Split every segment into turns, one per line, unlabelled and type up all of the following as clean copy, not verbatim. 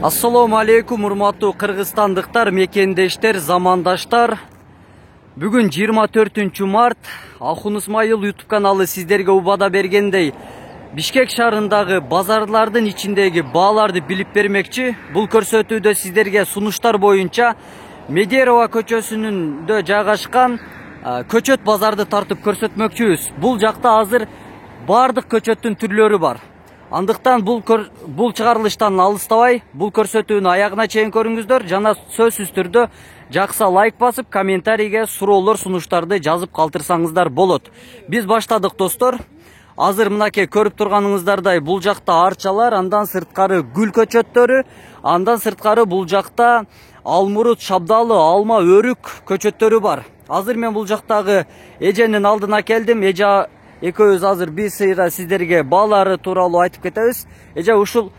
Assalamu alaikum урматтуу кыргызстандыктар, мекендештер, замандаштар. Бүгүн 24 март. Ахун Исмаил YouTube каналы сиздерге убада бергендей Бишкек шаарындагы базарлардын ичиндеги бааларды билип бермекчи. Бул көрсөтүүдө сиздерге сунуштар боюнча Медерова көчөсүнүндө жайгашкан көчөт базарды тартып көрсөтмөкчүбүз. Бул жакта азыр бардык көчөттүн түрлөрү бар. Андыктан бул чыгарылыштан алыстабай, бул көрсөтүүнү аягына чейин көрүңүздөр жана сөзсүз түрдө жакса лайк басып, комментарийге суроолор, сунуштарды жазып калтырсаңыздар болот. Биз баштадык достор. Азыр мынакей көрүп турганыңыздардай бул жакта арчалар, андан сырткары гүл көчөттөрү, андан сырткары бул жакта алмурут, шабдалы, алма, өрүк көчөттөрү бар. Азыр мен бул жактагы эженин алдына келдим. Эже экөөбүз азыр биз сиздерге баалары тууралуу айтып кетебиз. Эже ушул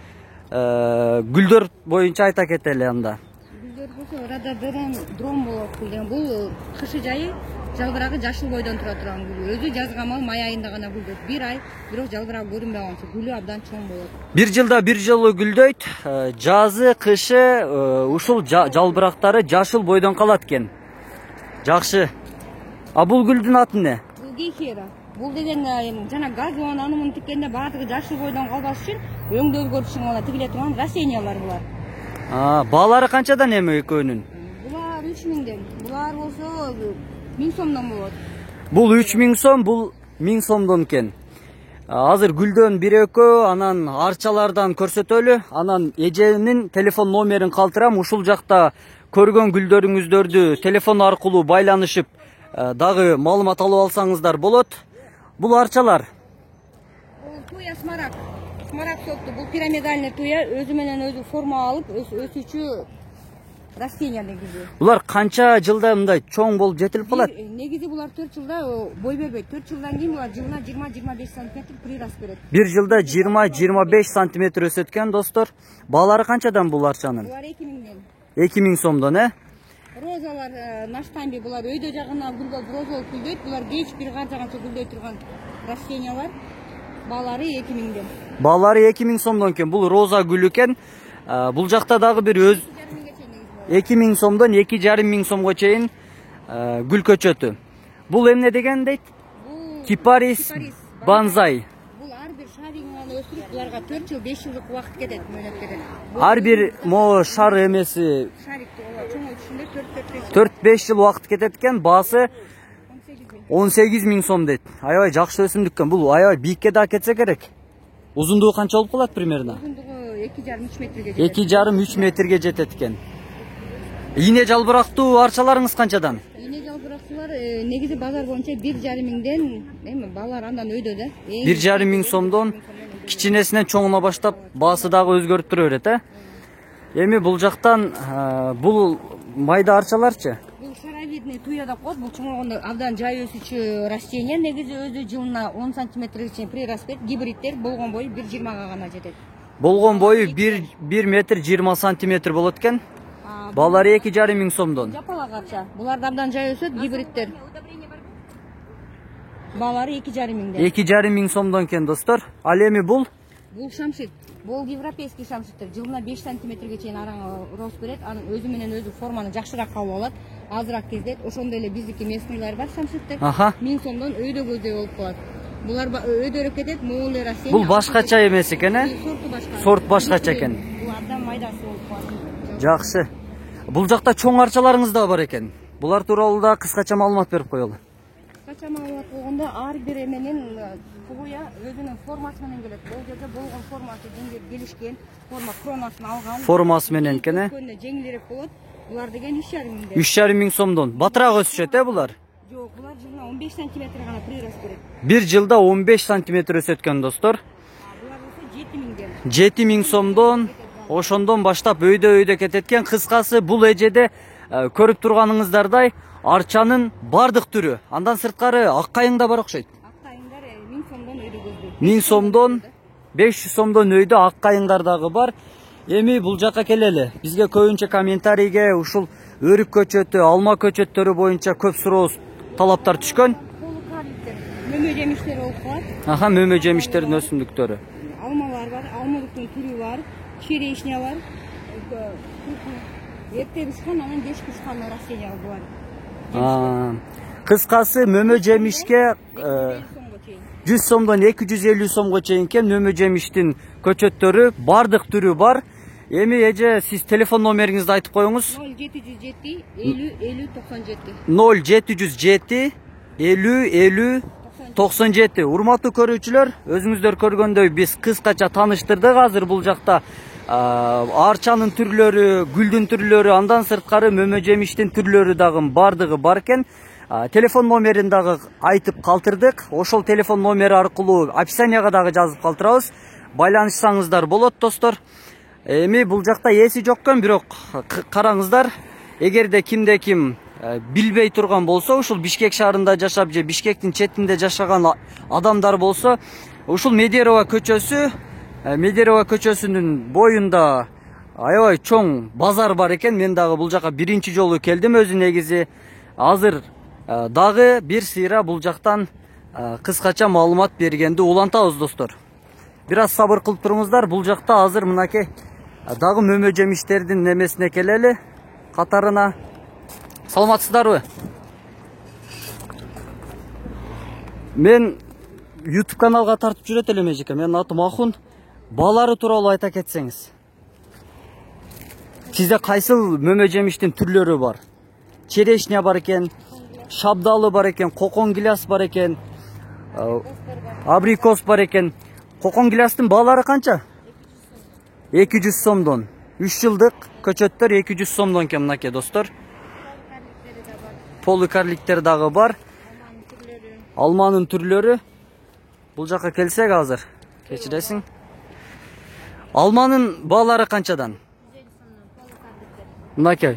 гүлдөр боюнча айта кетели анда.
Гүлдөр болсо рододендрон болот деген. Бул кышы жайы жалбырагы жашыл бойдон тура турган гүл. Өзү жазга май айында гана гүлдөйт. 1 ай, бирок жалбырагы көрүнбөй калса гүлү абдан чоң болот.
Бир жылда бир жолу гүлдөйт. Жазы, кышы ушул жалбырактары жашыл бойдон калат экен. Жакшы. А бул гүлдүн аты эмне?
Бул гейхера. Бул деген жана газон анын тиккенде баардыгы жашыл бойдон калбаш үчүн өңдө өзгөртүшүн ала тигиле турган растениялар булар.
Баалары канчадан эми экөөнүн?
Булар 3000ден. Булар болсо 1000 сомдон болот.
Бул 3000 сом, бул 1000 сомдон экен. Азыр гүлдөн бир экөө, анан арчалардан көрсөтөлү, анан эженин телефон номерин калтырам. Ушул жакта көргөн гүлдөрүңүздөрдү телефон аркылуу байланышып дагы маалымат алып алсаңыздар болот. Бул арчалар.
Бул туя смарак. Смарак сортту. Бул пирамидальный туя, өзү менен өзү форма алып, өсүүчү растения негизи.
Булар канча жылда мындай чоң болуп жетилип калат?
Негизи булар 4 жылда бой бербейт. 4 жылдан кийин булар жылына 20-25 см прирост берет.
Бир жылда 20-25 см өсөт экен достор. Баалары канчадан бул арчанын?
Булар 2000ден.
2000 сомдон,
Розалар наштамби, булар өйдө жагына гүлгө розалык гүлдөйт. Булар кеч бир кар жаганча гүлдөй турган растениялар. Баалары 2000ден.
Баалары 2000 сомдон экен. Бул роза гүл экен. Бул жакта дагы бир 2000 сомдон 2500 сомго чейин гүл көчөтү. Бул эмне деген дейт? Кипарис банзай.
Бул ар бир шарыгын өстүрүп, буларга 4 жыл 5 жылдык убакыт кетет, мөөнөт кетет.
Ар бир шар эмеси
Шарикти чоң өтүшүндө
4-5 жыл убакыт кетет экен. Баасы 18000 сом дейт. Аябай жакшы өсүмдүк экен. Бул аябай бийикке да кетсе керек. Узундугу канча болуп калат примерно?
Узундугу 2,5-3 метрге жетет.
2,5-3 метрге жетет экен. Ийне жалбырактуу арчаларыңыз канчадан?
Ийне жалбырактуулар негизи базар боюнча 1,5 эми баалар андан өйдө да.
1,5 сомдон кичинесинен чоңуна баштап баасы дагы өзгөрүп тура берет, Эми бул жактан бул майда арчаларчы?
Бул шаровидный туя деп коет. Бул чоңойгондо абдан жай өсүүчү растения. Негизи өзү жылына 10 см чейин прирост берет. Гибридтер болгон бою 1,20 гана жетет.
Болгон бою 1 метр 20 сантиметр болот экен. Баалары 2,5 сомдон.
Жапалак арча. Булар абдан жай өсөт, гибридтер. Баалары 2,5
2,5 сомдон экен достор. Ал эми бул
шамшит. Бул европейский шамшиттер. Жылына 5 сантиметрге чейин араң рост берет. Анын өзү менен өзү форманы жакшыраак кабыл алат. Азыраак кездейт. Ошондой эле биздики местныйлар бар шамшиттер. 1000 сомдон өйдө көздөй болуп калат. Булар өйдөрөк кетет, моуле растения.
Бул башкача эмес экен,
Сорту башка.
Сорт башкача экен.
Бул абдан майдасы болуп калат.
Жакшы. Бул жакта чоң арчаларыңыз да бар экен. Булар тууралуу да кыскача маалымат берип коелу.
Кыскача маалымат болгондо ар бир эменин туя өзүнүн формасы менен келет. Бул жерде болгон формасы келишкен, форма кронасын алган.
Формасы менен экен,
Көндө жеңилирээк болот. Булар деген 3,5
3,5 сомдон. Батыраак өсүшөт, булар?
Жок, булар жылына 15 см гана прирост берет.
Бир жылда 15 сантиметр өсөт экен достор.
Булар болсо 7000ден.
7000 сомдон, ошондон баштап өйдө кетет экен. Кыскасы бул эжеде көрүп турганыңыздардай арчанын бардык түрү. Андан сырткары ак кайың да бар окшойт.
Ак кайыңдар 1000 сомдон өйдө көздөйт.
1000 сомдон 500 сомдон өйдө ак кайыңдар дагы бар. Эми бул жака келели. Бизге көбүнчө комментарийге ушул өрүк көчөтү, алма көчөттөрү боюнча көп суроо талаптар түшкөн.
Полукарликтер, мөмө жемиштер болуп калат.
Мөмө жемиштердин өсүмдүктөрү.
Алмалар бар, алмалыктын түрү бар, черешня бар. эрте бышкан анан кеч бышкан растенияга булар.
Кыскасы мөмө жемишке 100 сомдон 250 сомго чейин мөмө жемиштин көчөттөрү бардык түрү бар. Эми эже сиз телефон номериңизди айтып коюңуз.
0707 50 50 97.
0707 50 50 97. Урматтуу көрүүчүлөр, өзүңүздөр көргөндөй биз кыскача тааныштырдык. Азыр бул жакта арчанын түрлөрү, гүлдүн түрлөрү, андан сырткары мөмө жемиштин түрлөрү дагы бардыгы бар экен. Телефон номерин дагы айтып калтырдык. Ошол телефон номери аркылуу описанияга дагы жазып калтырабыз. Байланышсаңыздар болот достор. Эми бул жакта эси жок экен, бирок караңыздар, эгерде кимде ким билбей турган болсо, ушул Бишкек шаарында жашап же Бишкектин четинде жашаган адамдар болсо, ушул Медерова көчөсүнүн боюнда аябай чоң базар бар экен. Мен дагы бул жака биринчи жолу келдим өзү негизи. Азыр дагы бир сыйра бул жактан кыскача маалымат бергенди улантабыз достор. Бир аз сабыр кылып туруңуздар. Бул жакта азыр мынакей дагы мөмө жемиштердин немесине келели, катарына. Саламатсыздарбы? Мен YouTube каналга тартып жүрөт элем эжеке. Менин атым Ахун. Балары тууралуу айта кетсеңиз. Сизде кайсыл мөмө жемиштин түрлөрү бар? Черешня бар экен, шабдалы бар экен, кокон гиляс бар экен, абрикос бар экен. Кокон гилястын баалары канча? 200 сомдон. 3 жылдык көчөттөр 200 сомдон экен мынакей достор. Полукарликтер дагы бар. Алманын түрлөрү. Бул жака келсек азыр. Кечиресиң. Алманын баалары канчадан? Мынакей.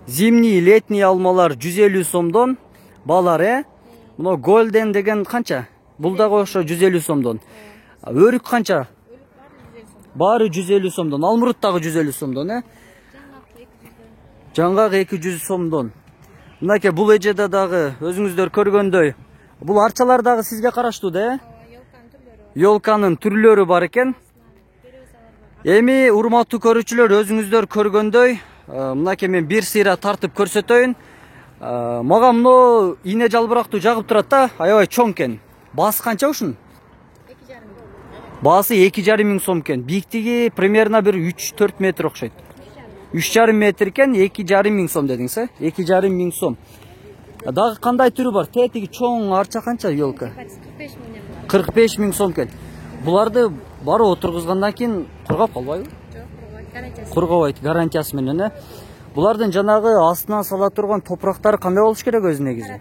Зимний, летний алмалар 150 сомдон. Баалары, мына голден деген канча? Бул дагы ошо 150 сомдон. Өрүк канча? Баары 150 сомдон. Алмурут дагы 150 сомдон, Жаңгак 200 сомдон. Мынакей бул эжеде дагы өзүңүздөр көргөндөй, бул арчалар дагы сизге караштуу да, Ёлканын түрлөрү бар экен. Эми урматтуу көрүүчүлөр, өзүңүздөр көргөндөй, мынакей мен бир сыйра тартып көрсөтөйүн. Мага мына ийне жалбырактуу жагып турат да, аябай чоң экен. Баасы канча ушун? Баасы 2,5 миң сом экен. Бийиктиги примерно бир 3-4 метр окшойт. 3,5 метр экен, 2,5 миң сом дедиңиз, 2,5 миң сом. Дагы кандай түрү бар? Тетиги чоң арча канча ёлка? 45 миң сом экен. Буларды бары отургузгандан кийин кургап калбайбы? Жок, кургабайт, гарантиясы менен, Булардын жанагы астынан сала турган топурактары кандай болуш керек өзү негизи?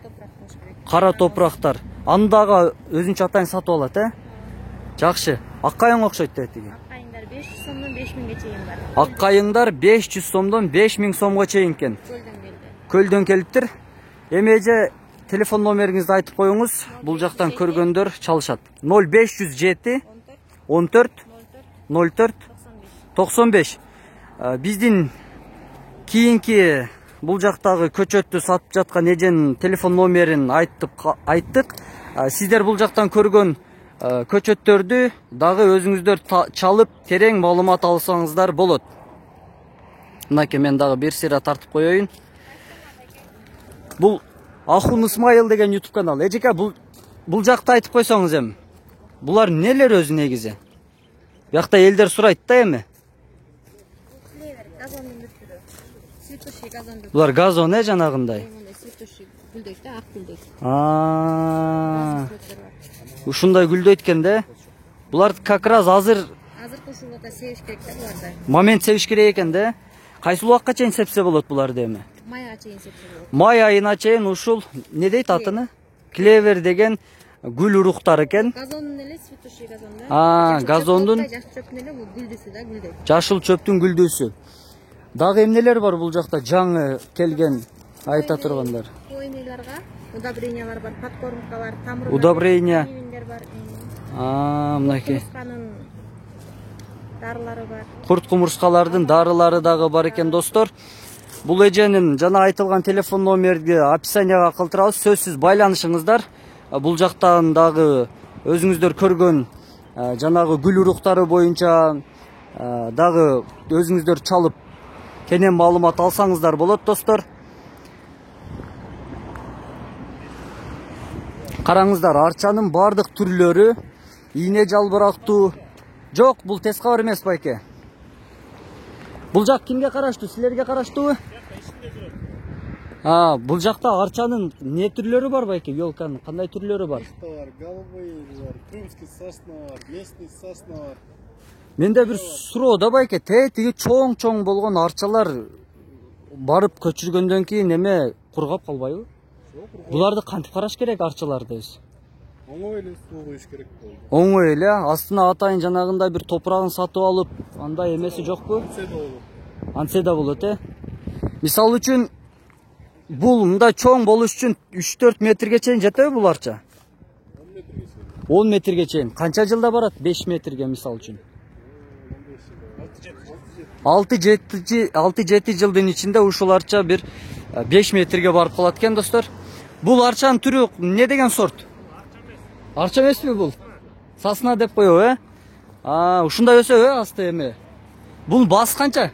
Кара топурактар. Аны дагы өзүнчө атайын сатып алат, Жакшы. Аккайың окшойт тетиги.
Аккайыңдар 500 сомдон 5000ге чейин бар.
Аккайыңдар 500 сомдон 5000 сомго чейин экен. Көлдөн келиптир. Эми эже телефон номериңизди айтып коюңуз. Бул жактан көргөндөр чалышат. 0507 14 04 95. Биздин кийинки бул жактагы көчөттү сатып жаткан эженин телефон номерин айттык. Сиздер бул жактан көргөн көчөттөрдү дагы өзүңүздөр чалып терең маалымат алсаңыздар болот. Мынакей мен дагы бир сыйра тартып коеюн. Бул Ахун Исмайыл деген YouTube канал. Эжеке бул жакта айтып койсоңуз эми. Булар нелер өзү негизи? Бuyakta элдер сурайт да эми. Булар газон жанагындай. Ушундай гүлдөйт экен да. Булар как раз азыр кошулганда себиш керек да буларды. Момент себиш керек экен да. Кайсы убакка чейин сепсе болот буларды эми? Май чейин сепсе болот. Май айына чейин ушул не дейт атыны? Клевер деген гүл уруктар экен. Газондун эле цветущий газонда. Газондун жашыл чөптүн эле бул гүлдүсү да гүлдөйт. Жашыл чөптүн гүлдүсү. Дагы эмнелер бар бул жакта жаңы келген айта тургандар? Ойнеларга удобрениялар бар, подкормкалар, тамыр. Удобрения. Мынакей. Дарылары бар. Курт кумурскалардын дарылары дагы бар экен достор. Бул эженин жана айтылган телефон номерди описанияга калтырабыз. Сөзсүз байланышыңыздар. Бул жактан дагы өзүңүздөр көргөн жанагы гүл уруктары боюнча дагы өзүңүздөр чалып кенен маалымат алсаңыздар болот достор. Караңыздар, арчанын бардык түрлөрү, ийне жалбырактуу. Жок, бул тез кабар эмес байке. Бул жак кимге караштуу? Силерге караштуубу? Бул жакта арчанын не түрлөрү бар байке? Ёлканын кандай түрлөрү бар?
Голубой бар, крымский сосна бар, местный сосна бар.
Менде бир суроо да байке, тиги чоң болгон арчалар барып көчүргөндөн кийин эме кургап калбайбы? Буларды кантип караш керек арчаларды өзү?
Оңой эле суу куюш керек болду.
Оңой эле, астына атайын жанагындай бир топурагын сатып алып, андай эмеси жокпу? Антсе да болот, Мисалы үчүн бул мындай чоң болуш үчүн 3-4 метрге чейин жетеби бул арча? 10 метрге чейин. Канча жылда барат? 5 метрге мисалы үчүн. 6-7 жылдын ичинде ушул арча бир 5 метрге барып калат экен достор. Бул арчанын түрү не деген сорт? Арча эмеспи бул? Сосна деп коебу, ушундай өсөбү асты эме. Бул баасы канча?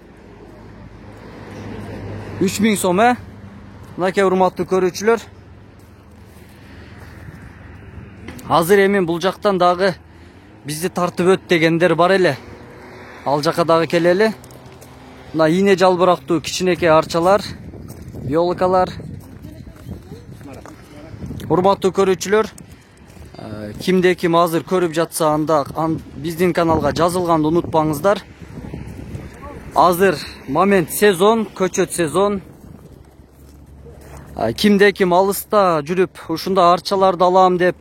3000 сом, Мынакей урматтуу көрүүчүлөр. Азыр эми бул жактан дагы бизди тартып өт дегендер бар эле. Ал жака дагы келели. Мына ийне жалбырактуу кичинекей арчалар, ёлкалар. Урматтуу көрүүчүлөр, кимде ким азыр көрүп жатса анда биздин каналга жазылганды унутпаңыздар. Азыр момент сезон, көчөт сезон. Кимде ким алыста жүрүп ушундай арчаларды алам деп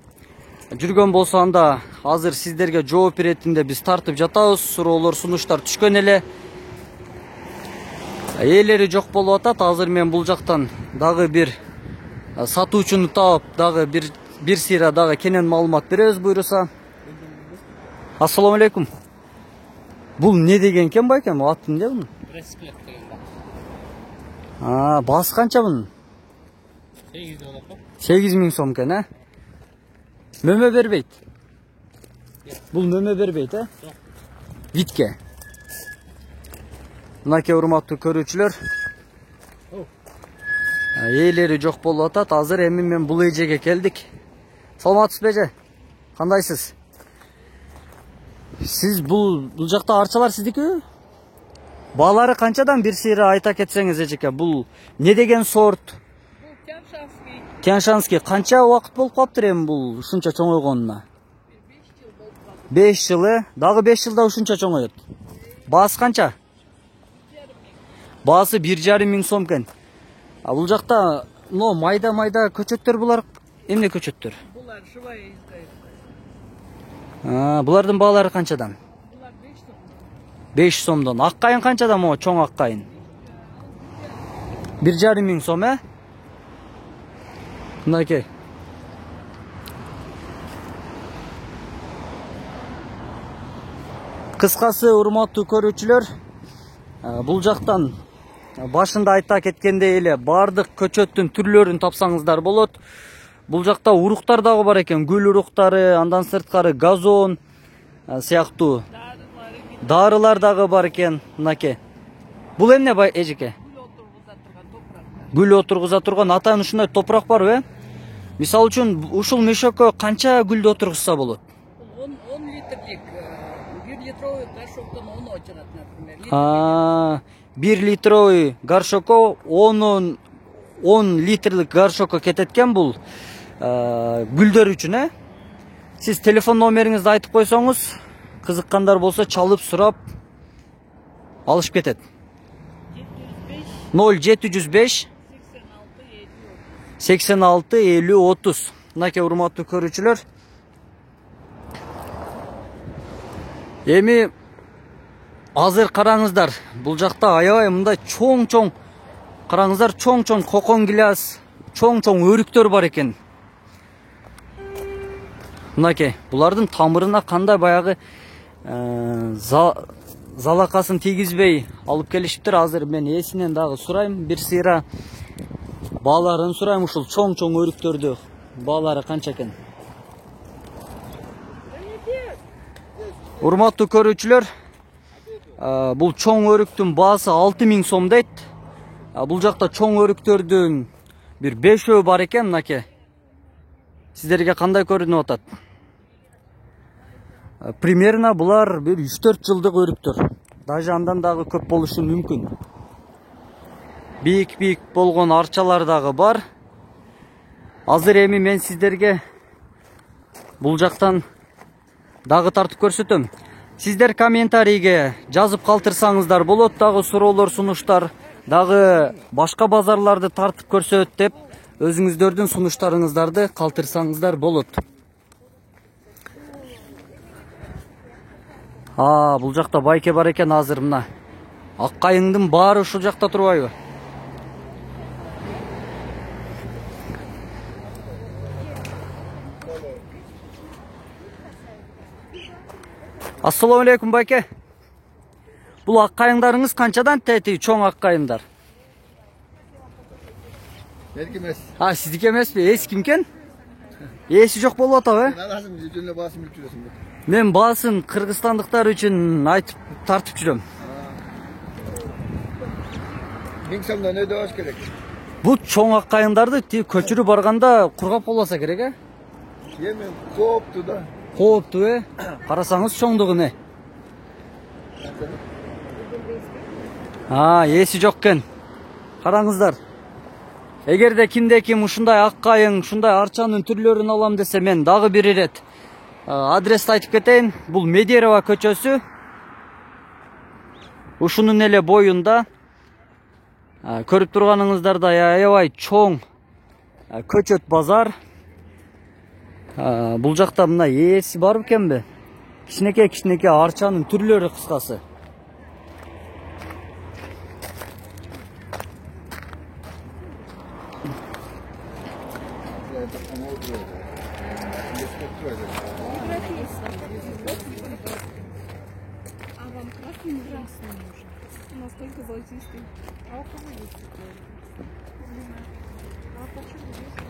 жүргөн болсо анда азыр сиздерге жооп беретинде биз тартып жатабыз. Суроолор, сунуштар түшкөн эле. Ээлери жок болуп атат. Азыр мен бул жактан дагы бир сатуучуну таап, дагы бир сыйра дагы кенен маалымат беребиз буйруса. Ассаламу алейкум. Бул не деген экен байкем? Аты эмне бунун?
Пресс-клеп деген
бар. Баасы канча бунун? 8000 сом экен, Мөмө бербейт. Бул мөмө бербейт, Жок. Витке. Мынакей урматтуу көрүүчүлөр. Ээлери жок болуп атат. Азыр эми мен бул эжеге келдик. Саламатсызбы эже? Кандайсыз? Сиз бул жакта арчалар сиздикиби? Баалары канчадан бир сыйра айта кетсеңиз эжеке? Бул не деген сорт? Тяншанский. Канча убакыт болуп калыптыр эми бул ушунча чоңойгонуна? 5 жыл, Дагы 5 жылда ушунча чоңоет. Баасы канча? Баасы 1,5 сом экен. Бул жакта майда көчөттөр булар эмне көчөттөр?
Булар живая изгородка.
Булардын баалары канчадан?
Булар 5 сом.
5 сомдон. Аккайын канчадан могу чоң аккайын? 1,5 сом, Мынакей. Кыскасы, урматтуу көрүүчүлөр, бул жактан башында айта кеткендей эле бардык көчөттүн түрлөрүн тапсаңыздар болот. Бул жакта уруктар дагы бар экен, гүл уруктары, андан сырткары газон сыяктуу дарылар дагы бар экен. Мынакей. Бул эмне бай эжеке? Гүл отургуза турган атайын ушундай топурак барбы? Мисалы үчүн ушул мешокко канча гүлдү отургузса болот?
10 литрлик 1 литровый горшоктон 10 очурат, например.
1 литровый горшокко 10 литрлик горшокко кетет экен бул гүлдөр үчүн, Сиз телефон номериңизди айтып койсоңуз, кызыккандар болсо чалып сурап алышып кетет. 0705 86 50 30. Мынакей урматтуу көрүүчүлөр. Эми азыр караңыздар, бул жакта аябай мындай чоң караңыздар, чоң кокон гиляс, чоң өрүктөр бар экен. Мынакей, булардын тамырына кандай баягы залакасын тийгизбей алып келишиптир. Азыр мен ээсинен дагы сурайм, бир сыйра бааларын сурайм, ушул чоң өрүктөрдү баалары канча экен? Урматтуу көрүүчүлөр, Бул чоң өрүктүн баасы 6000 сом дейт. Бул жакта чоң өрүктөрдүн бир 5-өө бар экен, мынакей. Сиздерге кандай көрүнүп атат? Примерно булар бир 3-4 жылдык өрүктөр. Даже андан дагы көп болушу мүмкүн. Бийик болгон арчалар дагы бар. Азыр эми мен сиздерге бул жактан дагы тартып көрсөтөм. Сиздер комментарийге жазып калтырсаңыздар болот, дагы суроолор, сунуштар, дагы башка базарларды тартып көрсөт деп өзүңүздөрдүн сунуштарыңыздарды калтырсаңыздар болот. Бул жакта байке бар экен азыр мына. Ак кайыңдын баары ушул жакта турбайбы? Ассаламу алейкум байке. Бул ак кайыңдарыңыз канчадан тети, чоң ак кайыңдар?
Меники эмес.
Сиздики эмеспи? Эси кимкен? Эси жок болуп атабы?
Арасың жүзүнө баасын билип жүрөсүң.
Мен баасын кыргызстандыктар үчүн айтып тартып жүрөм.
1000 сомдон өйдө баш керек.
Бул чоң ак кайыңдарды көчүрүп барганда кургап болбаса керек, э?
Эми коопту да.
Коопту, Карасаңыз чоңдугу не? Эси жок экен. Караңыздар. Эгерде кимде ким ушундай ак кайың, ушундай арчанын түрлөрүн алам десе, мен дагы бир ирет адрести айтып кетейин. Бул Медерева көчөсү. Ушунун эле боюнда көрүп турганыңыздардай аябай чоң көчөт базар. Бул жакта мына эси бар экенби? Кичинекей арчанын түрлөрү кыскасы.
Настолько золотистый. А у кого есть такое? А почему здесь?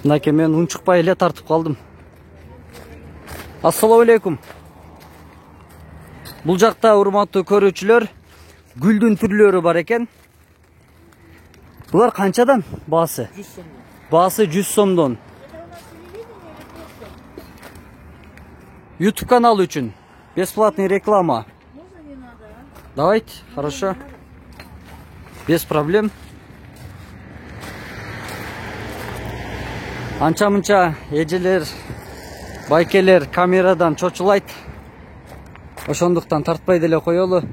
Мынакей мен унчукпай эле тартып калдым. Ассаламу алейкум. Бул жакта урматтуу көрүүчүлөр, гүлдүн түрлөрү бар экен. Булар канчадан баасы?
100 сом.
Баасы 100 сомдон. YouTube канал үчүн бесплатный реклама. Давайте, хорошо. Без проблем. Анча-мынча эжелер, байкелер камерадан чочулайт. Ошондуктан тартпай деле коелу.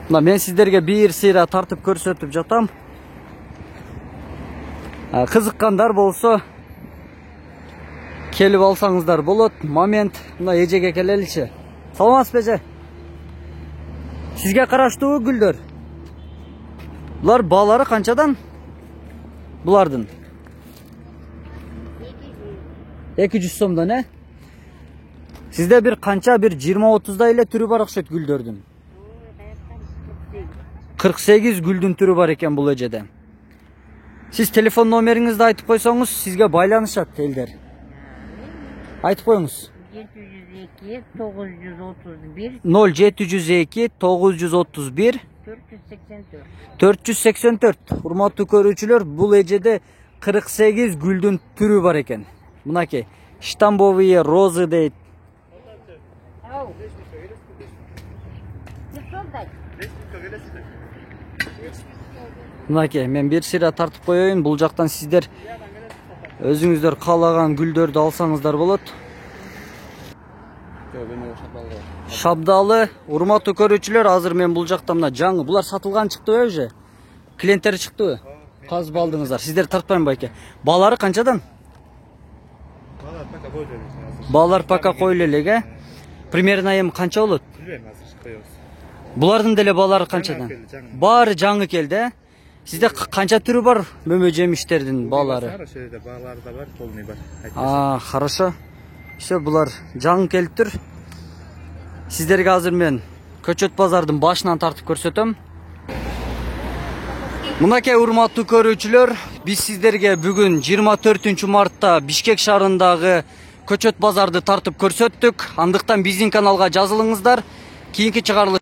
Мына мен сиздерге бир сыйра тартып көрсөтүп жатам. Кызыккандар болсо келип алсаңыздар болот. Момент мына эжеге келеличи. Саламатсызбы эже? Сизге караштуу гүлдөр. Булар баалары канчадан? Булардын 200 сомдон, э? Сизде бир канча, бир 20-30 эле түрү бар окшойт гүлдөрдүн. 48 гүлдүн түрү бар экен бул эжеде. Сиз телефон номериңизди айтып койсоңуз, сизге байланышат элдер. Айтып коюңуз.
702 931
07 931 484. Урматтуу көрүүчүлөр, бул эжеде 48 гүлдүн түрү бар экен. Мынакей, штамбовые розы дейт. Мынакей, мен бир сыйра тартып коеюн. Бул жактан сиздер өзүңүздөр каалаган гүлдөрдү алсаңыздар болот. Шабдалы, урматтуу көрүүчүлөр, азыр мен бул жакта мына жаңы, булар сатылган чыктыбы уже? Клиенттери чыктыбы? Казып алдыңыздар. Сиздер тартпайм байке. Баалары канчадан? Баалар пока койлу элек, примерно эми канча болот? Булардын деле баалары канчадан? Баары жаңы келди, Сизде канча түрү бар мөмө жемиштердин баалары?
Баалары да бар, полный бар.
Хорошо. Все, булар жаңы келип тур. Сиздерге азыр мен көчөт базардын башынан тартып көрсөтөм. Мынакей урматтуу көрүүчүлөр, биз сиздерге бүгүн 24 мартта Бишкек шаарындагы көчөт базарды тартып көрсөттүк. Андыктан биздин каналга жазылыңыздар. Кийинки чыгарылыш